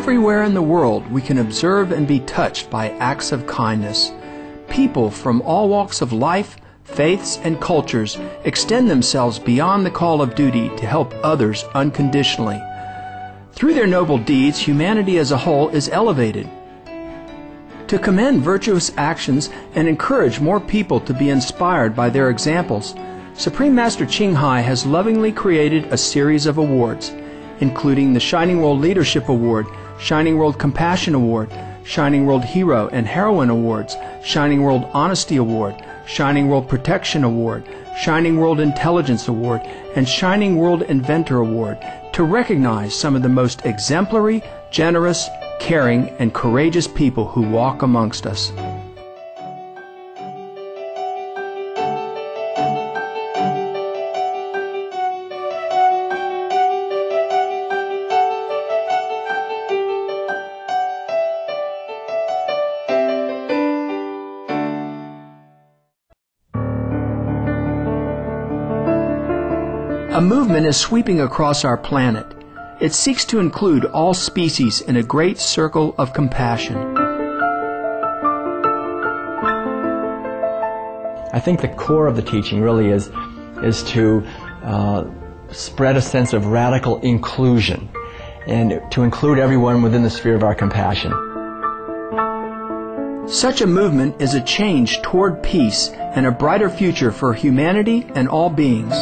Everywhere in the world we can observe and be touched by acts of kindness. People from all walks of life, faiths, and cultures extend themselves beyond the call of duty to help others unconditionally. Through their noble deeds, humanity as a whole is elevated. To commend virtuous actions and encourage more people to be inspired by their examples, Supreme Master Ching Hai has lovingly created a series of awards, including the Shining World Leadership Award, Shining World Compassion Award, Shining World Hero and Heroine Awards, Shining World Honesty Award, Shining World Protection Award, Shining World Intelligence Award, and Shining World Inventor Award to recognize some of the most exemplary, generous, caring, and courageous people who walk amongst us. A movement is sweeping across our planet. It seeks to include all species in a great circle of compassion. I think the core of the teaching really is to spread a sense of radical inclusion and to include everyone within the sphere of our compassion. Such a movement is a change toward peace and a brighter future for humanity and all beings.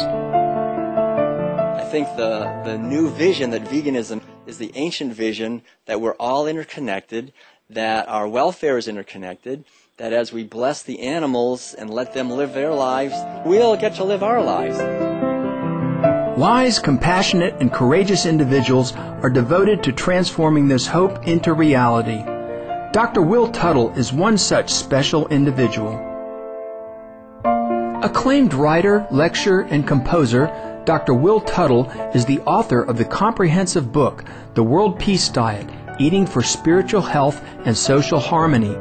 I think the new vision that veganism is the ancient vision that we're all interconnected, that our welfare is interconnected, that as we bless the animals and let them live their lives, we'll get to live our lives. Wise, compassionate, and courageous individuals are devoted to transforming this hope into reality. Dr. Will Tuttle is one such special individual. Acclaimed writer, lecturer, and composer, Dr. Will Tuttle is the author of the comprehensive book, The World Peace Diet, Eating for Spiritual Health and Social Harmony.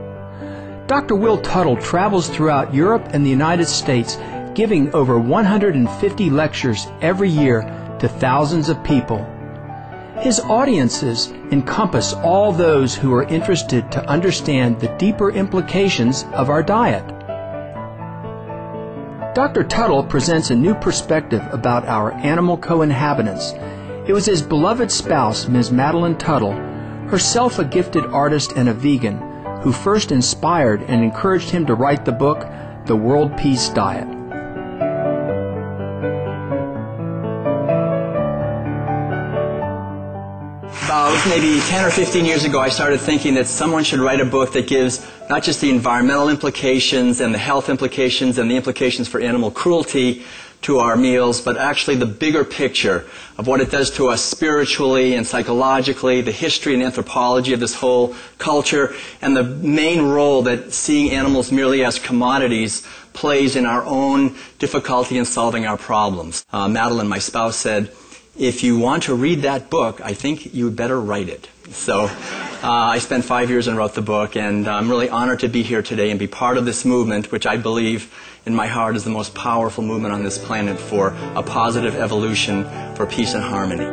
Dr. Will Tuttle travels throughout Europe and the United States, giving over 150 lectures every year to thousands of people. His audiences encompass all those who are interested to understand the deeper implications of our diet. Dr. Tuttle presents a new perspective about our animal co-inhabitants. It was his beloved spouse, Ms. Madeline Tuttle, herself a gifted artist and a vegan, who first inspired and encouraged him to write the book, The World Peace Diet. About maybe 10 or 15 years ago, I started thinking that someone should write a book that gives not just the environmental implications and the health implications and the implications for animal cruelty to our meals, but actually the bigger picture of what it does to us spiritually and psychologically, the history and anthropology of this whole culture, and the main role that seeing animals merely as commodities plays in our own difficulty in solving our problems. Madeline, my spouse, said, "If you want to read that book, I think you better write it." So I spent 5 years and wrote the book, and I'm really honored to be here today and be part of this movement, which I believe in my heart is the most powerful movement on this planet for a positive evolution for peace and harmony.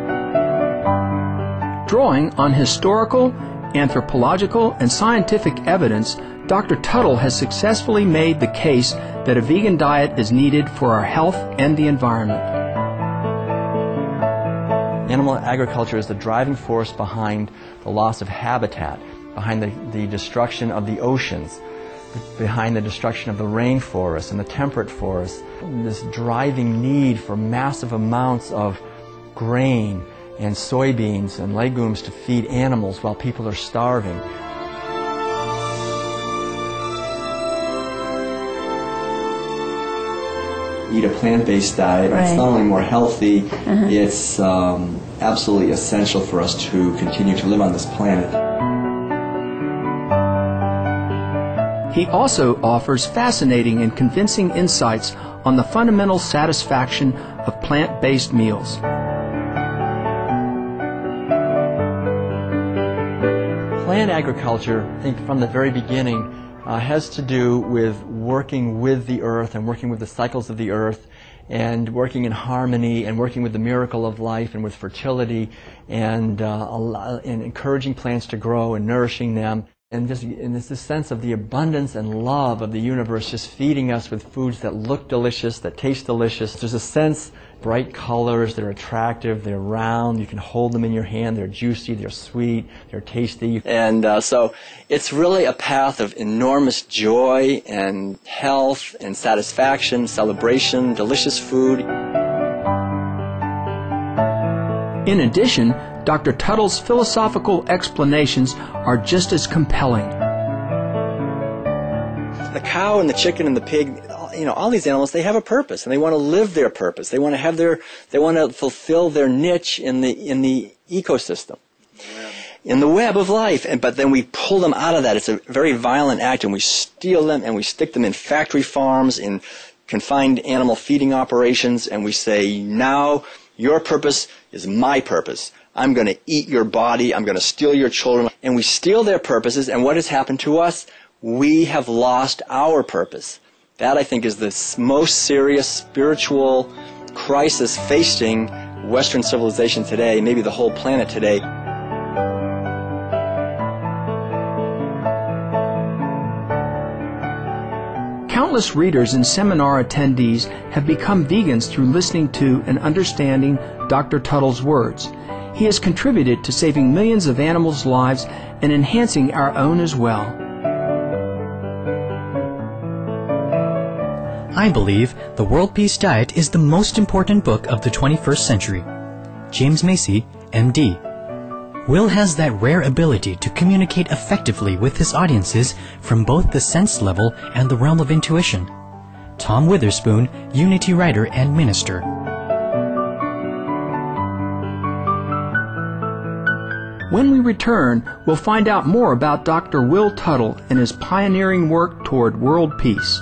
Drawing on historical, anthropological, and scientific evidence, Dr. Tuttle has successfully made the case that a vegan diet is needed for our health and the environment. Animal agriculture is the driving force behind the loss of habitat, behind the destruction of the oceans, behind the destruction of the rainforests and the temperate forests. This driving need for massive amounts of grain and soybeans and legumes to feed animals while people are starving. Eat a plant-based diet. Right. It's not only more healthy, it's absolutely essential for us to continue to live on this planet. He also offers fascinating and convincing insights on the fundamental satisfaction of plant-based meals. Plant agriculture, I think from the very beginning, has to do with working with the earth and working with the cycles of the earth and working in harmony and working with the miracle of life and with fertility and encouraging plants to grow and nourishing them. And it's this sense of the abundance and love of the universe just feeding us with foods that look delicious, that taste delicious. There's a sense, bright colors, they're attractive, they're round, you can hold them in your hand, they're juicy, they're sweet, they're tasty. And so it's really a path of enormous joy and health and satisfaction, celebration, delicious food. In addition, Dr. Tuttle's philosophical explanations are just as compelling. The cow and the chicken and the pig, all these animals, they have a purpose, and they want to live their purpose. They want to fulfill their niche in the ecosystem, in the web of life. But then we pull them out of that. It's a very violent act, and we steal them and we stick them in factory farms, in confined animal feeding operations, and we say, now your purpose is my purpose. I'm going to eat your body. I'm going to steal your children. And we steal their purposes, and what has happened to us? We have lost our purpose. That, I think, is the most serious spiritual crisis facing Western civilization today, maybe the whole planet today. Countless readers and seminar attendees have become vegans through listening to and understanding Dr. Tuttle's words. He has contributed to saving millions of animals' lives and enhancing our own as well. I believe The World Peace Diet is the most important book of the 21st century. James Macy, MD. Will has that rare ability to communicate effectively with his audiences from both the sense level and the realm of intuition. Tom Witherspoon, Unity writer and minister. When we return, we'll find out more about Dr. Will Tuttle and his pioneering work toward world peace.